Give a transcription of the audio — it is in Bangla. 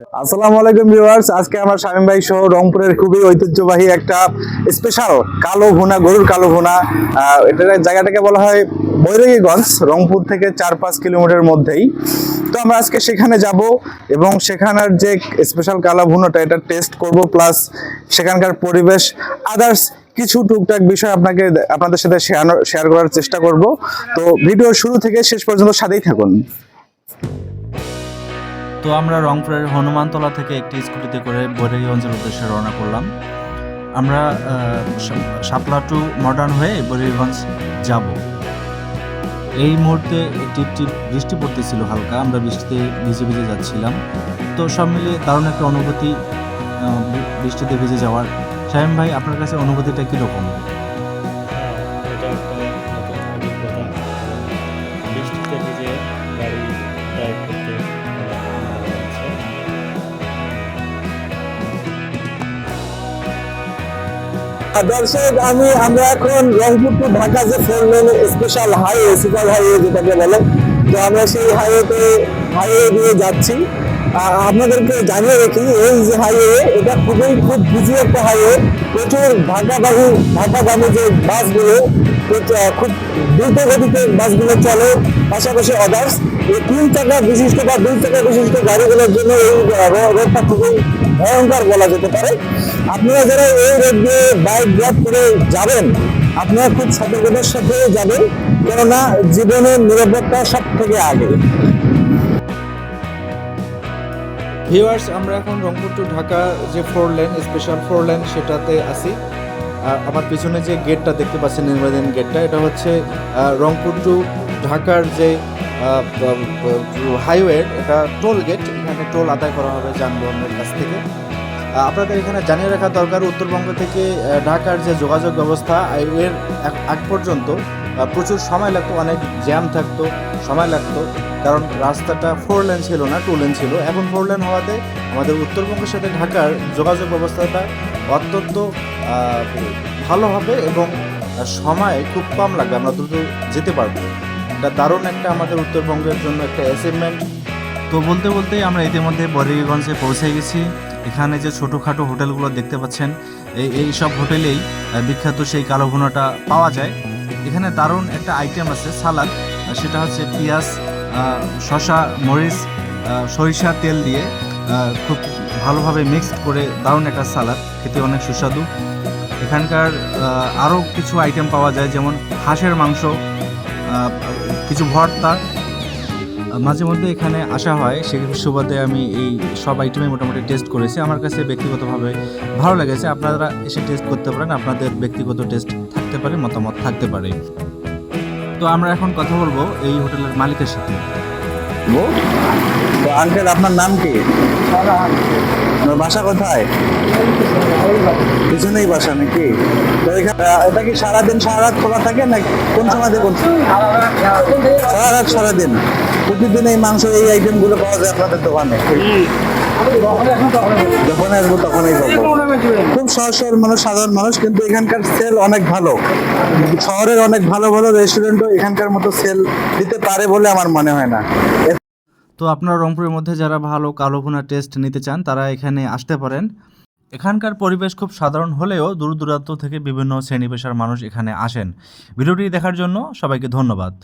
আসসালামু আলাইকুম ভিউয়ার্স, আজকে আমার শামীম ভাই সহ রংপুরের খুবই ঐতিহ্যবাহী একটা স্পেশাল কালো ভুনা, গরুর কালো ভুনা। এটার জায়গাটাকে বলা হয় বৈরাগীগঞ্জ, রংপুর থেকে 4-5 কিলোমিটার মধ্যেই। তো আমরা আজকে সেখানে যাব এবং সেখানের যে স্পেশাল কালো ভুনাটা এটা টেস্ট করব, প্লাস সেখানকার পরিবেশ, আদার্স কিছু টুকটাক বিষয় আপনাদের সাথে শেয়ার করার চেষ্টা করব। তো ভিডিওর শুরু থেকে শেষ পর্যন্ত সাথেই থাকুন। তো আমরা রংপুরের হনুমানতলা থেকে একটি স্কুটিতে করে বৈরাগীগঞ্জের উদ্দেশ্যে রওনা করলাম। আমরা শাপলা টু মডার্ন হয়ে বৈরাগীগঞ্জ যাব। এই মুহূর্তে একটি বৃষ্টি পড়তেছিল হালকা, আমরা বৃষ্টিতে ভিজে ভিজে যাচ্ছিলাম। তো সব মিলিয়ে দারুণ একটা অনুভূতি বৃষ্টিতে ভিজে যাওয়ার। শামীম ভাই, আপনার কাছে অনুভূতিটা কীরকম? এটা একটা নতুন অভিজ্ঞতা। বৃষ্টিতে ভিজে গাড়ি ড্রাইভ করতে অনেক ভালো লাগছে। দর্শক, আমরা এখন রংপুর টু ঢাকা যে 4 lane special highway, super highway যেটাকে বলে, তো আমরা সেই হাইওয়ে দিয়ে যাচ্ছি। আপনাদেরকে জানিয়ে রাখি, এই যে হাইওয়ে, এটা খুব বিজি একটা হাইওয়ে। প্রচুর ঢাকাগামী যে বাসগুলো, খুব দ্রুত গতিতে বাসগুলো চলে, পাশাপাশি আদার্স এই 3 চাকা বিশিষ্ট বা 2 চাকা বিশিষ্ট গাড়িগুলোর জন্য এই রোডটা খুবই ভয়ঙ্কর বলা যেতে পারে। আপনারা যারা এই রোড দিয়ে বাইক ড্রাইভ করে যাবেন, আপনারা খুব সতর্কতার সাথে যাবেন, কেননা জীবনের নিরাপত্তা সব থেকে আগে। ভিউয়ার্স, আমরা এখন রংপুর টু ঢাকা যে 4 লেন স্পেশাল 4 লেন সেটাতে আছি। আর আমার পিছনে যে গেটটা দেখতে পাচ্ছেন, নির্মাণ গেটটা, এটা হচ্ছে রংপুর টু ঢাকার যে হাইওয়ে, এটা টোল গেট। এখানে টোল আদায় করা হবে যানবাহনের কাছ থেকে। আপনাদের এখানে জানিয়ে রাখা দরকার, উত্তরবঙ্গ থেকে ঢাকার যে যোগাযোগ ব্যবস্থা, এর আগ পর্যন্ত প্রচুর সময় লাগতো, অনেক জ্যাম থাকতো, সময় লাগতো, কারণ রাস্তাটা 4 লেন ছিল না, 2 লেন ছিল। এখন 4 লেন হওয়াতে আমাদের উত্তরবঙ্গের সাথে ঢাকার যোগাযোগ ব্যবস্থাটা অত্যন্ত ভালো হবে এবং সময় খুব কম লাগবে, আমরা দ্রুত যেতে পারবো। এটা দারুণ একটা আমাদের উত্তরবঙ্গের জন্য একটা অ্যাচিভমেন্ট। তো বলতে বলতেই আমরা ইতিমধ্যে বৈরাগীগঞ্জে পৌঁছে গেছি। এখানে যে ছোটোখাটো হোটেলগুলো দেখতে পাচ্ছেন, এই সব হোটেলেই বিখ্যাত সেই কালো ভুনাটা পাওয়া যায়। এখানে দারুণ একটা আইটেম আছে, সালাদ। সেটা হচ্ছে পেঁয়াজ, শসা, মরিচ, সরিষা তেল দিয়ে খুব ভালোভাবে মিক্সড করে দারুণ একটা সালাদ, খেতে অনেক সুস্বাদু। এখানকার আরও কিছু আইটেম পাওয়া যায়, যেমন হাঁসের মাংস, কিছু ভর্তা। মাঝে মধ্যে এখানে আসা হয়, সেই সুবাদে আমি এই সব আইটেমই মোটামুটি টেস্ট করেছি। আমার কাছে ব্যক্তিগতভাবে ভালো লেগেছে। আপনারা এসে টেস্ট করতে পারেন, আপনাদের ব্যক্তিগত টেস্ট থাকতে পারে, মতামত থাকতে পারে। তো আমরা এখন কথা বলবো এই হোটেলের মালিকের সাথে। তো আঙ্কেল, আপনার নাম কি? আপনার বাসা কোথায়? পিছনেই বাসা নাকি? তো এখানে এটা কি সারা রাত খোলা থাকে না কোন সময় দেখুন? সারাদিন প্রতিদিন এই মাংস, এই আইটেম গুলো পাওয়া যায় আপনাদের দোকানে? যখন আসবো তখনই পাবো। খুব সহজ সরল মানুষ, সাধারণ মানুষ, কিন্তু এখানকার সেল অনেক ভালো। শহরের অনেক ভালো ভালো রেস্টুরেন্টও এখানকার মতো সেল দিতে পারে বলে আমার মনে হয় না। তো আপনারা রংপুরের মধ্যে যারা ভালো কালো ভুনা টেস্ট নিতে চান, তারা এখানে আসতে পারেন। এখানকার পরিবেশ খুব সাধারণ হলেও দূর দূরান্ত থেকে বিভিন্ন শ্রেণী পেশার মানুষ এখানে আসেন। ভিডিওটি দেখার জন্য সবাইকে ধন্যবাদ।